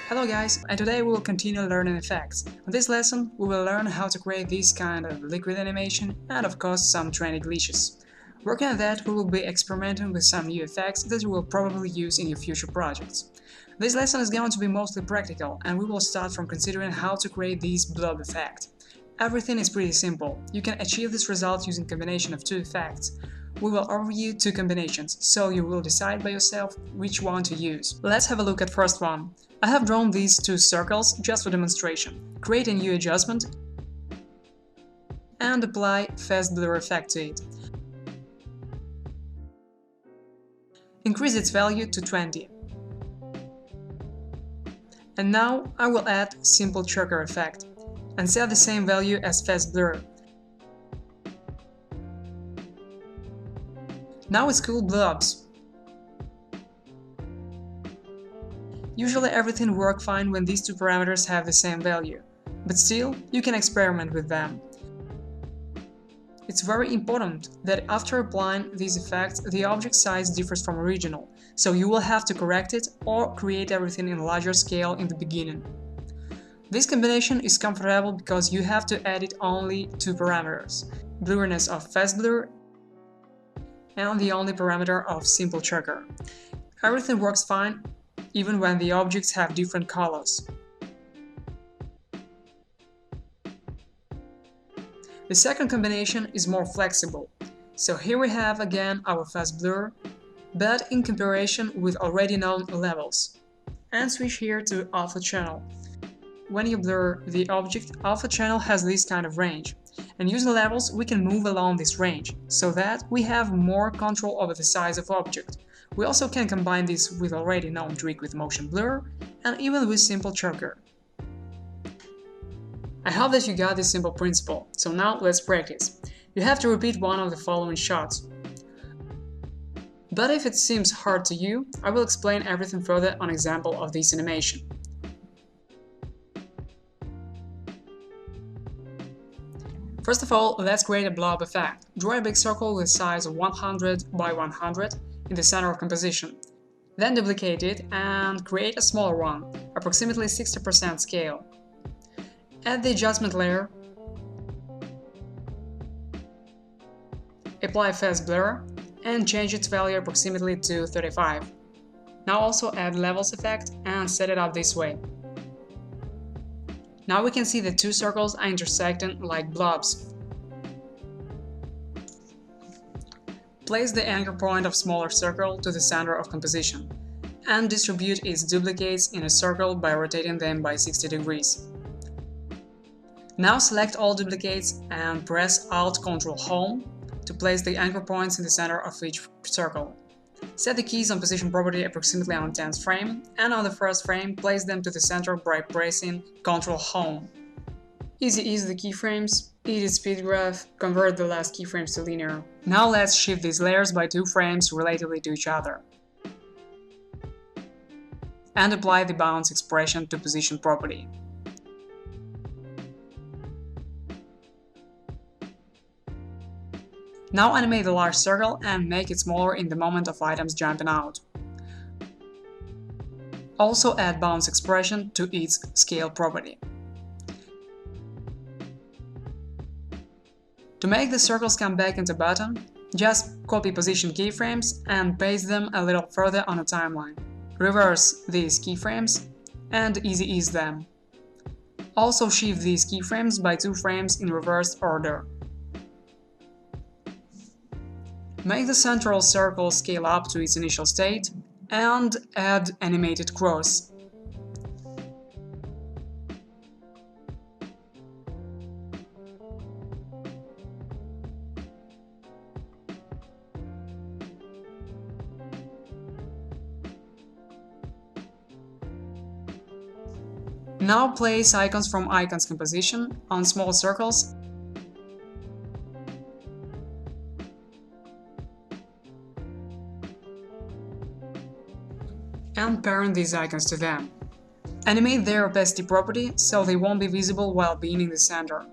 Hello guys, and today we will continue learning effects. In this lesson, we will learn how to create this kind of liquid animation and of course some trendy glitches. Working on that, we will be experimenting with some new effects that you will probably use in your future projects. This lesson is going to be mostly practical, and we will start from considering how to create this blob effect. Everything is pretty simple. You can achieve this result using combination of two effects. We will overview two combinations, so you will decide by yourself which one to use. Let's have a look at first one. I have drawn these two circles just for demonstration. Create a new adjustment and apply fast blur effect to it. Increase its value to 20. And now I will add simple choker effect and set the same value as fast blur. Now it's cool blobs. Usually everything works fine when these two parameters have the same value, but still, you can experiment with them. It's very important that after applying these effects, the object size differs from original, so you will have to correct it or create everything in a larger scale in the beginning. This combination is comfortable because you have to edit only two parameters, blurriness of fast blur and the only parameter of simple choker. Everything works fine even when the objects have different colors. The second combination is more flexible, so here we have again our fast blur, but in comparison with already known levels. And switch here to alpha channel. When you blur the object, alpha channel has this kind of range, and using levels we can move along this range, so that we have more control over the size of object. We also can combine this with already known trick with motion blur, and even with simple choker. I hope that you got this simple principle, so now let's practice. You have to repeat one of the following shots. But if it seems hard to you, I will explain everything further on example of this animation. First of all, let's create a blob effect. Draw a big circle with size of 100 by 100 in the center of composition. Then duplicate it and create a smaller one, approximately 60% scale. Add the adjustment layer, apply fast blur, and change its value approximately to 35. Now also add levels effect and set it up this way. Now we can see the two circles are intersecting like blobs. Place the anchor point of smaller circle to the center of composition and distribute its duplicates in a circle by rotating them by 60 degrees. Now select all duplicates and press Alt-Ctrl-Home to place the anchor points in the center of each circle. Set the keys on position property approximately on the 10th frame, and on the first frame place them to the center by pressing Ctrl-Home. Easy ease the keyframes, edit speed graph, convert the last keyframes to linear. Now let's shift these layers by 2 frames relatively to each other. And apply the bounce expression to position property. Now animate the large circle and make it smaller in the moment of items jumping out. Also add bounce expression to its scale property. To make the circles come back into bottom, just copy position keyframes and paste them a little further on the timeline. Reverse these keyframes and easy ease them. Also shift these keyframes by 2 frames in reversed order. Make the central circle scale up to its initial state and add animated cross. Now place icons from icons composition on small circles and parent these icons to them. Animate their opacity property so they won't be visible while being in the center.